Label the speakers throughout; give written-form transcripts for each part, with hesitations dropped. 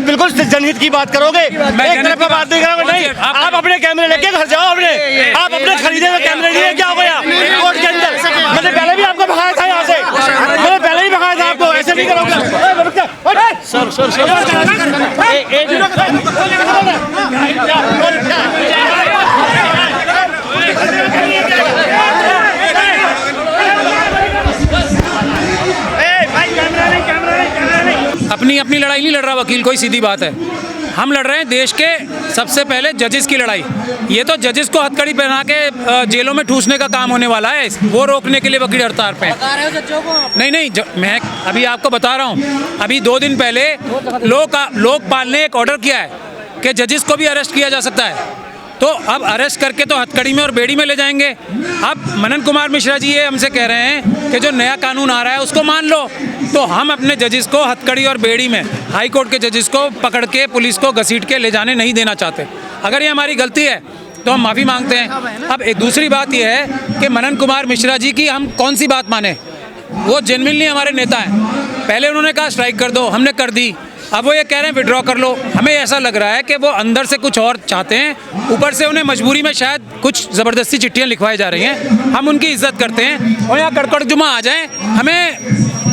Speaker 1: बिल्कुल जनहित की बात करोगे, एक तरफ बात नहीं करोगे। नहीं, आप अपने कैमरे लेके घर जाओ। आप अपने खरीदे हुए कैमरे लिए क्या हो गया कोर्ट के अंदर? मैंने पहले भी आपको भगाया था यहाँ से, मैंने पहले ही भगाया था आपको, ऐसे नहीं करोगे।
Speaker 2: अपनी अपनी लड़ाई नहीं लड़ रहा वकील, कोई सीधी बात है। हम लड़ रहे हैं देश के सबसे पहले जजेस की लड़ाई। ये तो जजेस को हथकड़ी पहना के जेलों में ठूसने का काम होने वाला है, वो रोकने के लिए वकील हड़ताल पे। नहीं, मैं अभी आपको बता रहा हूँ। अभी 2 दिन पहले लोकपाल ने एक ऑर्डर किया है कि जजेस को भी अरेस्ट किया जा सकता है। तो अब अरेस्ट करके तो हथकड़ी में और बेड़ी में ले जाएंगे। अब मनन कुमार मिश्रा जी ये हमसे कह रहे हैं कि जो नया कानून आ रहा है उसको मान लो। तो हम अपने जजेस को हथकड़ी और बेड़ी में, हाई कोर्ट के जजेस को पकड़ के पुलिस को घसीट के ले जाने नहीं देना चाहते। अगर ये हमारी गलती है तो हम माफ़ी मांगते हैं। अब एक दूसरी बात यह है कि मनन कुमार मिश्रा जी की हम कौन सी बात माने, वो जेन्युइनली हमारे नेता हैं। पहले उन्होंने कहा स्ट्राइक कर दो, हमने कर दी। अब वो ये कह रहे हैं विड्रॉ कर लो। हमें ऐसा लग रहा है कि वो अंदर से कुछ और चाहते हैं, ऊपर से उन्हें मजबूरी में शायद कुछ ज़बरदस्ती चिट्ठियाँ लिखवाई जा रही हैं। हम उनकी इज्जत करते हैं और यहाँ कड़कड़ जुमा आ जाएं, हमें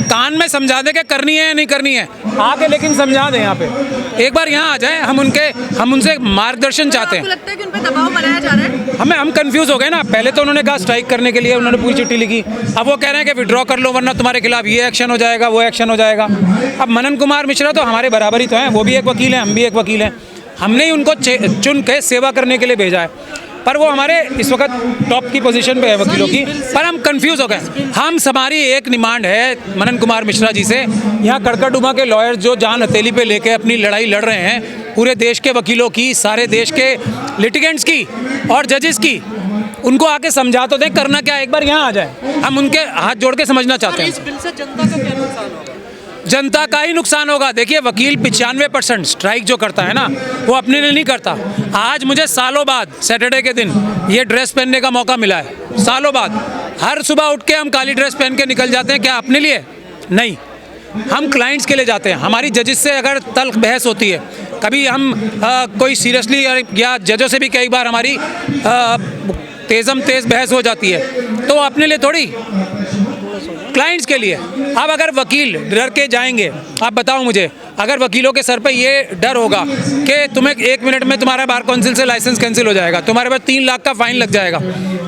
Speaker 2: कान में समझा दें कि करनी है या नहीं करनी है, आके लेकिन समझा दें। यहाँ पे एक बार यहाँ आ जाएं, हम उनसे मार्गदर्शन चाहते हैं।
Speaker 3: आपको लगता है कि उन पे दबाव बनाया जा रहा है?
Speaker 2: हम कंफ्यूज हो गए ना। पहले तो उन्होंने कहा स्ट्राइक करने के लिए उन्होंने पूरी चिट्ठी लिखी, अब वो कह रहे हैं कि विड्रॉ कर लो वरना तुम्हारे खिलाफ ये एक्शन हो जाएगा, वो एक्शन हो जाएगा। अब मनन कुमार मिश्रा तो हमारे बराबर ही तो हैं, वो भी एक वकील हैं, हम भी एक वकील हैं। हमने ही उनको चुन के सेवा करने के लिए भेजा है, पर वो हमारे इस वक्त टॉप की पोजीशन पे है वकीलों की। पर हम कंफ्यूज हो गए। हमारी एक डिमांड है मनन कुमार मिश्रा जी से, यहाँ कड़कड़डुमा के लॉयर्स जो जान हथेली पे लेके अपनी लड़ाई लड़ रहे हैं, पूरे देश के वकीलों की, सारे देश के लिटिगेंट्स की और जजेस की, उनको आके समझा तो दें करना क्या है। एक बार यहाँ आ जाए, हम उनके हाथ जोड़ के समझना चाहते हैं।
Speaker 4: इस बिल से जनता का क्या नुकसान होगा?
Speaker 2: जनता का ही नुकसान होगा। देखिए वकील 95% स्ट्राइक जो करता है ना, वो अपने लिए नहीं करता। आज मुझे सालों बाद सैटरडे के दिन ये ड्रेस पहनने का मौका मिला है, सालों बाद। हर सुबह उठ के हम काली ड्रेस पहन के निकल जाते हैं, क्या अपने लिए? नहीं, हम क्लाइंट्स के लिए जाते हैं। हमारी जजेस से अगर तल्ख बहस होती है, कभी हम कोई सीरियसली या जजों से भी कई बार हमारी तेज़म तेज़ बहस हो जाती है, तो अपने लिए थोड़ी, क्लाइंट्स के लिए। अब अगर वकील डर के जाएंगे, आप बताओ मुझे, अगर वकीलों के सर पे ये डर होगा कि तुम्हें 1 मिनट में तुम्हारा बार काउंसिल से लाइसेंस कैंसिल हो जाएगा, तुम्हारे पास 3 लाख का फाइन लग जाएगा,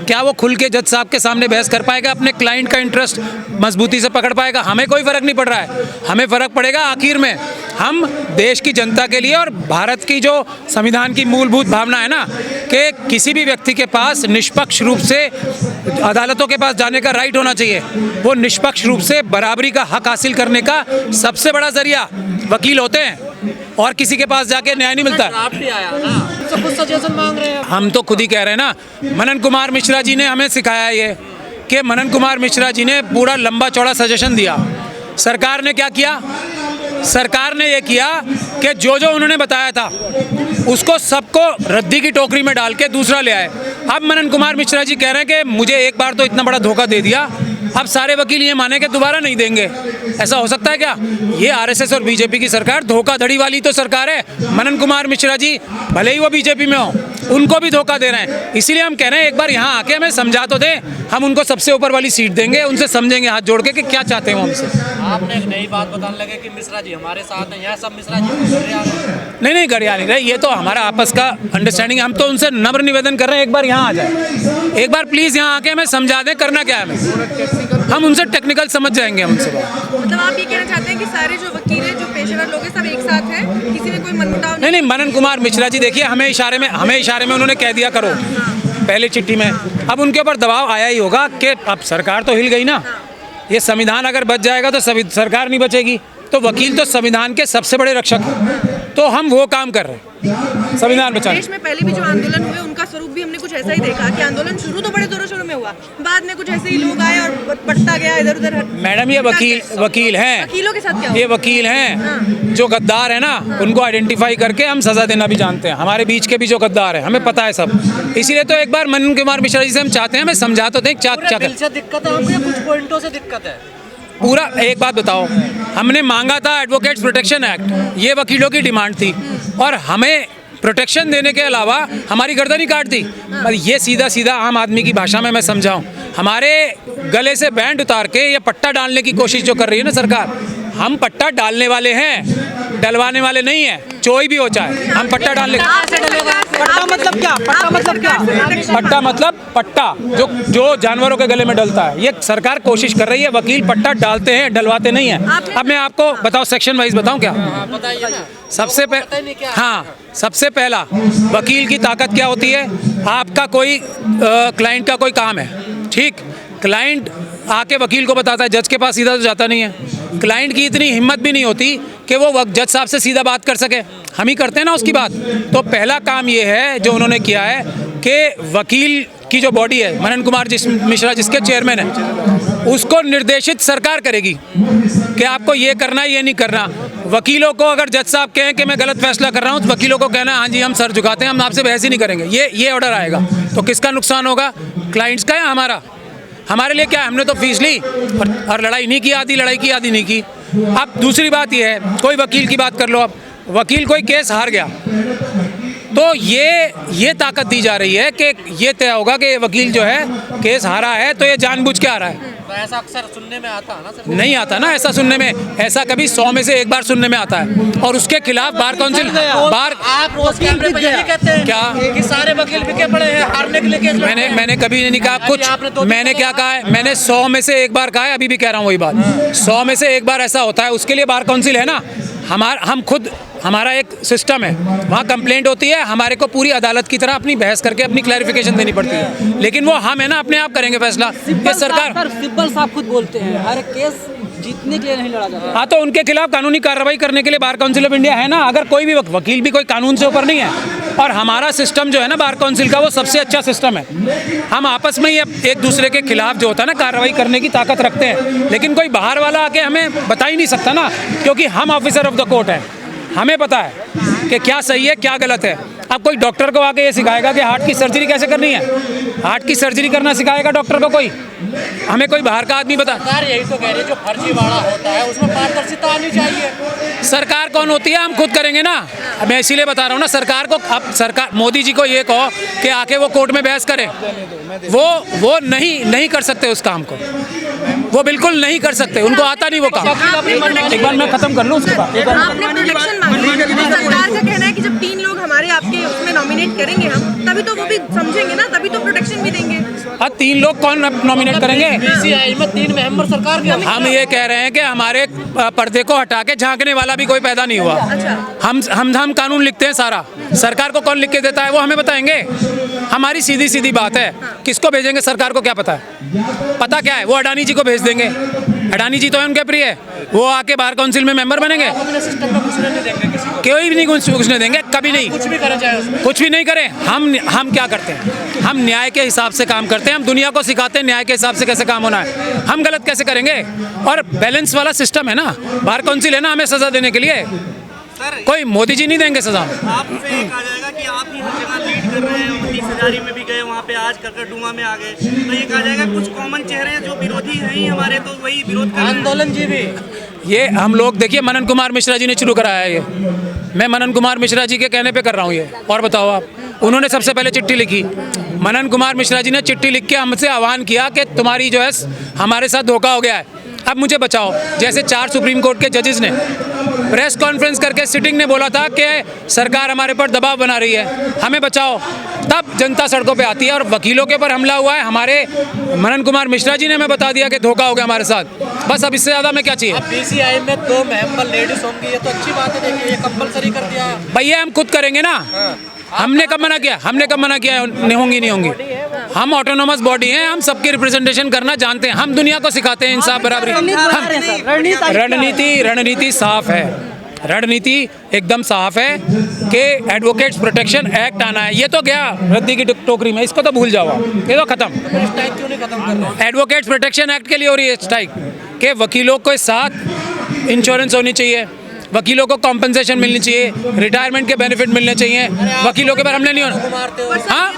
Speaker 2: क्या वो खुल के जज साहब के सामने बहस कर पाएगा? अपने क्लाइंट का इंटरेस्ट मजबूती से पकड़ पाएगा? हमें कोई फ़र्क नहीं पड़ रहा है। हमें फ़र्क पड़ेगा आखिर में हम देश की जनता के लिए, और भारत की जो संविधान की मूलभूत भावना है ना कि किसी भी व्यक्ति के पास निष्पक्ष रूप से अदालतों के पास जाने का राइट होना चाहिए, वो निष्पक्ष रूप से बराबरी का हक हासिल करने का सबसे बड़ा जरिया वकील होते हैं, और किसी के पास जाके न्याय नहीं मिलता।
Speaker 4: ड्राफ्ट भी आया ना, सब कुछ सजेशन मांग रहे हैं।
Speaker 2: हम तो खुद ही कह रहे हैं ना, मनन कुमार मिश्रा जी ने हमें सिखाया ये कि मनन कुमार मिश्रा जी ने पूरा लंबा चौड़ा सजेशन दिया। सरकार ने क्या किया? सरकार ने ये किया कि जो उन्होंने बताया था उसको सबको रद्दी की टोकरी में डाल के दूसरा ले आए। अब मनन कुमार मिश्रा जी कह रहे हैं कि मुझे एक बार तो इतना बड़ा धोखा दे दिया, अब सारे वकील ये माने कि दोबारा नहीं देंगे। ऐसा हो सकता है क्या? ये आरएसएस और बीजेपी की सरकार धोखाधड़ी वाली तो सरकार है। मनन कुमार मिश्रा जी भले ही वो बीजेपी में हो, उनको भी धोखा दे रहे हैं। इसीलिए हम कह रहे हैं एक बार यहाँ आके हमें समझा तो दें, हम उनको सबसे ऊपर वाली सीट देंगे, उनसे समझेंगे हाथ जोड़ के कि क्या चाहते हैं वो हमसे।
Speaker 4: आपने एक नई बात बताने लगे कि मिश्रा जी हमारे साथ हैं, यहाँ सब मिश्रा जी
Speaker 2: नहीं गरिया नहीं रहे, ये तो हमारा आपस का अंडरस्टैंडिंग। हम तो उनसे नम्र निवेदन कर रहे हैं, एक बार यहाँ आ जाए, एक बार प्लीज़ यहाँ आके हमें समझा दें करना क्या है हमें। हम उनसे टेक्निकल समझ जाएंगे हम उनसे।
Speaker 3: मतलब आप ये कहना चाहते हैं कि सारे जो वकील हैं, जो पेशेवर लोग हैं, सब एक साथ हैं, किसी में कोई मनमुटाव
Speaker 2: नहीं? मनन कुमार मिश्रा जी देखिए, हमें इशारे में उन्होंने कह दिया करो पहले चिट्ठी में। अब उनके ऊपर दबाव आया ही होगा कि अब सरकार तो हिल गई ना, ये संविधान अगर बच जाएगा तो सरकार नहीं बचेगी। तो वकील तो संविधान के सबसे बड़े रक्षक हैं, तो हम वो काम कर रहे हैं संविधान बचाने।
Speaker 3: देश में पहले भी जो आंदोलन हुए उनका स्वरूप भी हमने कुछ ऐसा ही देखा कि आंदोलन शुरू तो बड़े जोरों शोरों में हुआ, बाद में कुछ ऐसे ही लोग आए और बढ़ता गया इधर उधर।
Speaker 2: मैडम ये वकील हैं,
Speaker 3: वकीलों के साथ क्या
Speaker 2: ये वकील हैं जो गद्दार है ना, उनको आइडेंटिफाई करके हम सजा देना भी जानते हैं। हमारे बीच के भी जो गद्दार है हमें पता है सब। इसीलिए तो एक बार मनन कुमार मिश्रा जी से हम चाहते हैं हमें समझा तो दें क्या क्या
Speaker 4: दिक्कत है हमको या कुछ पॉइंटों से दिक्कत है?
Speaker 2: पूरा एक बात बताओ, हमने मांगा था एडवोकेट्स प्रोटेक्शन एक्ट, ये वकीलों की डिमांड थी, और हमें प्रोटेक्शन देने के अलावा हमारी गर्दन ही काट दी। और ये सीधा सीधा आम आदमी की भाषा में मैं समझाऊं, हमारे गले से बैंड उतार के ये पट्टा डालने की कोशिश जो कर रही है ना सरकार, हम पट्टा डालने वाले हैं, डलवाने वाले नहीं हैं। कोई भी हो चाहे, हम पट्टा डालने।
Speaker 5: पट्टा मतलब क्या? पट्टा मतलब क्या?
Speaker 2: पट्टा मतलब पट्टा जो जानवरों के गले में डलता है, ये सरकार कोशिश कर रही है। वकील पट्टा डालते हैं, डलवाते नहीं हैं। अब मैं आपको बताओ, सेक्शन वाइज बताऊं क्या?
Speaker 4: बताइए ना।
Speaker 2: सबसे सबसे पहला, वकील की ताकत क्या होती है? आपका कोई क्लाइंट का कोई काम है, ठीक, क्लाइंट आके वकील को बताता है, जज के पास सीधा तो जाता नहीं है। क्लाइंट की इतनी हिम्मत भी नहीं होती कि वो जज साहब से सीधा बात कर सके, हम ही करते हैं ना उसकी बात। तो पहला काम ये है जो उन्होंने किया है कि वकील की जो बॉडी है, मनन कुमार मिश्रा जिसके चेयरमैन है, उसको निर्देशित सरकार करेगी कि आपको ये करना है, ये नहीं करना। वकीलों को अगर जज साहब कहें कि मैं गलत फैसला कर रहा हूँ, तो वकीलों को कहना हाँ जी हम सर झुकाते हैं, हम आपसे बहस ही नहीं करेंगे। ये ऑर्डर आएगा तो किसका नुकसान होगा? क्लाइंट्स का या हमारा? हमारे लिए क्या है, हमने तो फीस ली और लड़ाई नहीं की, आधी लड़ाई की आधी नहीं की। अब दूसरी बात यह है, कोई वकील की बात कर लो, अब वकील कोई केस हार गया तो ये ताकत दी जा रही है कि ये तय होगा कि वकील जो है केस हारा है तो ये जानबूझ के हारा है।
Speaker 4: तो ऐसा अक्सर सुनने में आता है ना सर?
Speaker 2: नहीं आता ना ऐसा सुनने में, ऐसा कभी 100 में से एक बार सुनने में आता है। और उसके खिलाफ बार काउंसिल
Speaker 4: आप रोज कैमरे पे यही कहते हैं
Speaker 2: क्या
Speaker 4: कि सारे वकील बिके पड़े हैं हारने के लिए केस लड़ते हैं।
Speaker 2: मैंने कभी नहीं कहा कुछ। मैंने क्या कहा है? मैंने 100 में से एक बार कहा है, अभी भी कह रहा हूँ वही बात। 100 में से एक बार ऐसा होता है, उसके लिए बार काउंसिल है ना। हम खुद, हमारा एक सिस्टम है, वहाँ कंप्लेंट होती है, हमारे को पूरी अदालत की तरह अपनी बहस करके अपनी क्लैरिफिकेशन देनी पड़ती है, लेकिन वो हम है ना अपने आप करेंगे फैसला। ये सरकार,
Speaker 5: सिब्बल साहब खुद बोलते हैं हर केस जीतने के लिए नहीं लड़ा जाता।
Speaker 2: हाँ, तो उनके खिलाफ कानूनी कार्रवाई करने के लिए बार काउंसिल ऑफ इंडिया है ना। अगर कोई भी वकील भी कोई कानून से ऊपर नहीं है, और हमारा सिस्टम जो है ना बार काउंसिल का, वो सबसे अच्छा सिस्टम है। हम आपस में ही एक दूसरे के खिलाफ जो होता है ना कार्रवाई करने की ताकत रखते हैं, लेकिन कोई बाहर वाला आके हमें बता ही नहीं सकता ना, क्योंकि हम ऑफिसर ऑफ द कोर्ट हैं, हमें पता है कि क्या सही है क्या गलत है। अब कोई डॉक्टर को आके ये सिखाएगा कि हार्ट की सर्जरी कैसे करनी है? हार्ट की सर्जरी करना सिखाएगा डॉक्टर को कोई? हमें कोई बाहर का आदमी बता।
Speaker 4: सरकार यही तो कह रही है, जो फर्जीवाड़ा होता है उसमें पारदर्शिता आनी चाहिए।
Speaker 2: सरकार कौन होती है? हम खुद करेंगे ना। मैं इसीलिए बता रहा हूँ ना, सरकार को, अब सरकार मोदी जी को ये कहो कि आके वो कोर्ट में बहस करे, वो नहीं कर सकते उस काम को, वो बिल्कुल नहीं कर सकते, उनको आता नहीं वो काम। एक बार मैं खत्म कर लूँ उसके बाद।
Speaker 3: आपने प्रोटेक्शन मांगी, सरकार का कहना है कि जब 3 लोग हमारे आपके उसमें नॉमिनेट करेंगे हम, तभी तो वो भी समझेंगे ना, तभी तो प्रोटेक्शन भी देंगे।
Speaker 2: 3 लोग कौन नॉमिनेट करेंगे?
Speaker 4: बीसीआई में 3 मेंबर सरकार के।
Speaker 2: हम ये कह रहे हैं कि हमारे पर्दे को हटा के झांकने वाला भी कोई पैदा नहीं हुआ। हम कानून लिखते हैं सारा, सरकार को कौन लिख के देता है वो हमें बताएंगे। हमारी सीधी बात है, किसको भेजेंगे सरकार को क्या पता है? पता क्या है? वो अडानी जी को भेज देंगे। अडानी जी तो है उनके प्रिय, वो आके बार काउंसिल में मेंबर बनेंगे।
Speaker 4: सिस्टम में घुसने नहीं देंगे किसी को।
Speaker 2: कोई भी नहीं घुसने देंगे, कभी नहीं।
Speaker 4: कुछ भी करें चाहे उसमें।
Speaker 2: कुछ भी नहीं करें। हम क्या करते हैं? हम न्याय के हिसाब से काम करते हैं। हम दुनिया को सिखाते हैं न्याय के हिसाब से कैसे काम होना है। हम गलत कैसे करेंगे? और बैलेंस वाला सिस्टम है ना, बार काउंसिल है ना हमें सजा देने के लिए। कोई मोदी जी नहीं देंगे सजा।
Speaker 6: आपसे ये कहा जाएगा कि आप ही हर जगह लीड कर रहे हैं, 29 हजारी में भी गए, वहाँ पे आज करकरडुमा में आ गए, तो ये कहा जाएगा कुछ कॉमन चेहरे हैं जो विरोधी हैं ही हमारे, तो वही विरोध कर रहे हैं।
Speaker 4: आंदोलन जी भी
Speaker 2: ये हम लोग देखिए, मनन कुमार मिश्रा जी ने शुरू कराया है ये। मैं मनन कुमार मिश्रा जी के कहने पे कर रहा हूँ ये। और बताओ आप, उन्होंने सबसे पहले चिट्ठी लिखी। मनन कुमार मिश्रा जी ने चिट्ठी लिख के हमसे आह्वान किया कि तुम्हारी जो है हमारे साथ धोखा हो गया है, अब मुझे बचाओ। जैसे 4 सुप्रीम कोर्ट के जजेस ने प्रेस कॉन्फ्रेंस करके सिटिंग ने बोला था कि सरकार हमारे पर दबाव बना रही है, हमें बचाओ, तब जनता सड़कों पे आती है। और वकीलों के ऊपर हमला हुआ है, हमारे मनन कुमार मिश्रा जी ने हमें बता दिया कि धोखा हो गया हमारे साथ। बस अब इससे ज़्यादा में क्या चाहिए?
Speaker 4: अब बीसीआई में 2 मेंबर लेडीज होंगी, ये तो अच्छी बात है। देखिए ये कंपलसरी कर दिया है।
Speaker 2: भैया हम खुद करेंगे ना। हमने कब मना किया? नहीं होंगी। हम ऑटोनोमस बॉडी हैं, हम सबकी रिप्रेजेंटेशन करना जानते हैं, हम दुनिया को सिखाते हैं इंसाफ बराबरी। रणनीति साफ है, रणनीति एकदम साफ है कि एडवोकेट्स प्रोटेक्शन एक्ट आना है। ये तो गया रद्दी की टोकरी में, इसको तो भूल जाओ, ये तो खत्म।
Speaker 4: स्ट्राइक क्यों नहीं खत्म कर रहे?
Speaker 2: एडवोकेट्स प्रोटेक्शन एक्ट के लिए हो रही है स्ट्राइक, के वकीलों के साथ इंश्योरेंस होनी चाहिए, वकीलों को कॉम्पनसेशन मिलनी चाहिए, रिटायरमेंट के बेनिफिट मिलने चाहिए, वकीलों के पर हमने नहीं होना।
Speaker 3: पर सर,
Speaker 2: हाँ?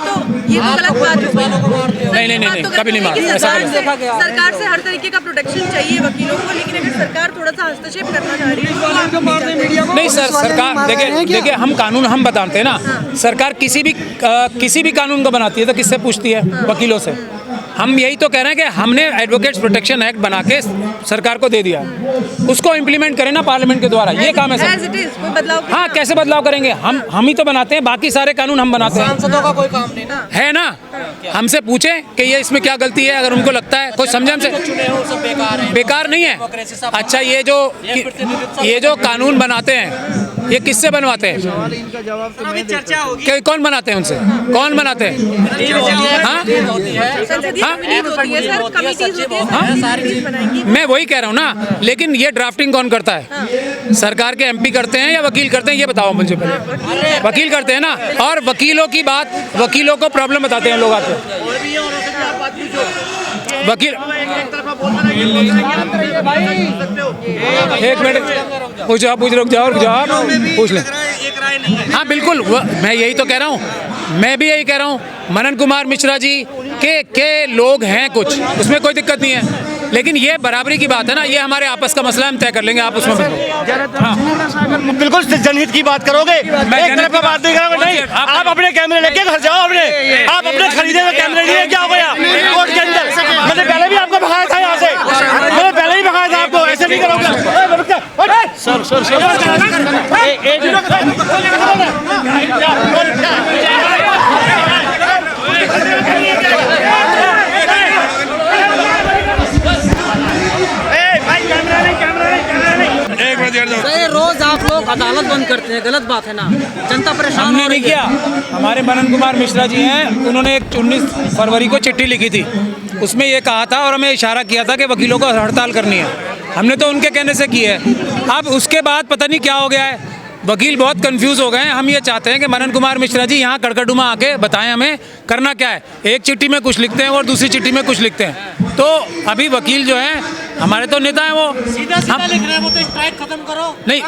Speaker 3: ये तो गलत बात है।
Speaker 2: नहीं, कभी नहीं मारा, ऐसा
Speaker 3: सरकार
Speaker 2: कभी
Speaker 3: से सरकार से हर तरीके का प्रोटेक्शन चाहिए वकीलों को, लेकिन अगर सरकार थोड़ा सा हस्तक्षेप करना चाह रही है तो आप नहीं चाहते।
Speaker 2: नहीं सर, सरकार देखिए हम कानून हम बताते हैं ना, सरकार किसी भी कानून को बनाती है तो किससे पूछती है? वकीलों से। हम यही तो कह रहे हैं कि हमने एडवोकेट्स प्रोटेक्शन एक्ट बना के सरकार को दे दिया, उसको इम्प्लीमेंट करें ना पार्लियामेंट के द्वारा, ये काम है
Speaker 3: As
Speaker 2: सर।
Speaker 3: it is, कोई बदलाव
Speaker 2: हाँ, कैसे बदलाव करेंगे? हम ही तो बनाते हैं, बाकी सारे कानून हम बनाते हैं,
Speaker 4: सांसदों का कोई काम नहीं ना,
Speaker 2: है ना? हमसे पूछें कि ये इसमें क्या गलती है, अगर उनको लगता है कोई समझे हमसे।
Speaker 4: चुने हो सब बेकार है,
Speaker 2: बेकार नहीं है। अच्छा, ये जो कानून बनाते हैं ये किससे बनवाते हैं?
Speaker 6: अभी चर्चा होगी।
Speaker 2: कौन बनाते हैं उनसे? कौन बनाते हैं? हाँ?
Speaker 3: संसदीय
Speaker 2: हाँ?
Speaker 3: कमेटीज होती है सर, कमेटीज होती है,
Speaker 2: हाँ?
Speaker 3: सारी चीज बनाएंगी।
Speaker 2: मैं वही कह रहा हूँ ना, लेकिन ये ड्राफ्टिंग कौन करता है? सरकार के एमपी करते हैं या वकील करते हैं? ये बताओ मुझे पहले। वकील करते हैं ना, और वकीलों की बात, वकीलों को प्रॉब्लम बताते हैं लोग आते हैं। वकील एक मिनट रुक जाओ पूछ ले।
Speaker 6: एक राय नहीं है।
Speaker 2: हाँ बिल्कुल, मैं यही तो कह रहा हूँ, मैं भी यही कह रहा हूँ। मनन कुमार मिश्रा जी के लोग हैं कुछ, उसमें कोई दिक्कत नहीं है, लेकिन ये बराबरी की बात है ना, ये हमारे आपस का मसला, हम तय कर लेंगे, आप उसमें हाँ।
Speaker 1: बिल्कुल जनहित की बात करोगे, एक तरफ का बात नहीं करोगे। नहीं, आप अपने कैमरे लेके घर जाओ, आप अपने खरीदे हुए कैमरे लिए, क्या हो गया कोर्ट के अंदर? मैंने पहले भी आपको भगाया था यहाँ से, मैंने पहले ही भगाया था आपको, ऐसे नहीं करोगे।
Speaker 5: सर, रोज आप लोग अदालत बंद करते हैं, गलत बात है ना, जनता परेशान
Speaker 2: हमने
Speaker 5: हो
Speaker 2: नहीं
Speaker 5: रही है।
Speaker 2: किया, हमारे मनन कुमार मिश्रा जी हैं, उन्होंने एक 19 फरवरी को चिट्ठी लिखी थी, उसमें ये कहा था और हमें इशारा किया था कि वकीलों को हड़ताल करनी है, हमने तो उनके कहने से की है। अब उसके बाद पता नहीं क्या हो गया है, वकील बहुत कंफ्यूज हो गए हैं। हम ये चाहते हैं कि मनन कुमार मिश्रा जी यहाँ कड़कड़डुमा आके बताएं हमें करना क्या है। एक चिट्ठी में कुछ लिखते हैं और दूसरी चिट्ठी में कुछ लिखते हैं, तो अभी वकील जो हैं हमारे तो नेता हैं, वो
Speaker 4: सीधा लिख रहे हैं, वो तो स्ट्राइक खत्म करो।
Speaker 2: नहीं,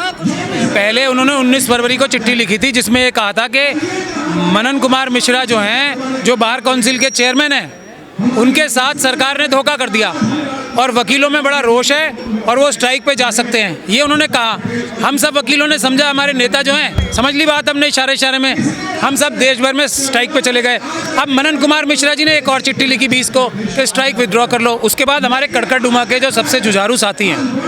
Speaker 2: पहले उन्होंने 19 फरवरी को चिट्ठी लिखी थी जिसमें ये कहा था कि मनन कुमार मिश्रा जो हैं, जो बार काउंसिल के चेयरमैन हैं, उनके साथ सरकार ने धोखा कर दिया और वकीलों में बड़ा रोष है और वो स्ट्राइक पे जा सकते हैं, ये उन्होंने कहा। हम सब वकीलों ने समझा, हमारे नेता जो हैं समझ ली बात, हमने इशारे में हम सब देश भर में स्ट्राइक पे चले गए। अब मनन कुमार मिश्रा जी ने एक और चिट्ठी लिखी 20 को कि स्ट्राइक विथड्रॉ कर लो। उसके बाद हमारे कड़कड़डुमा के जो सबसे जुझारू साथी हैं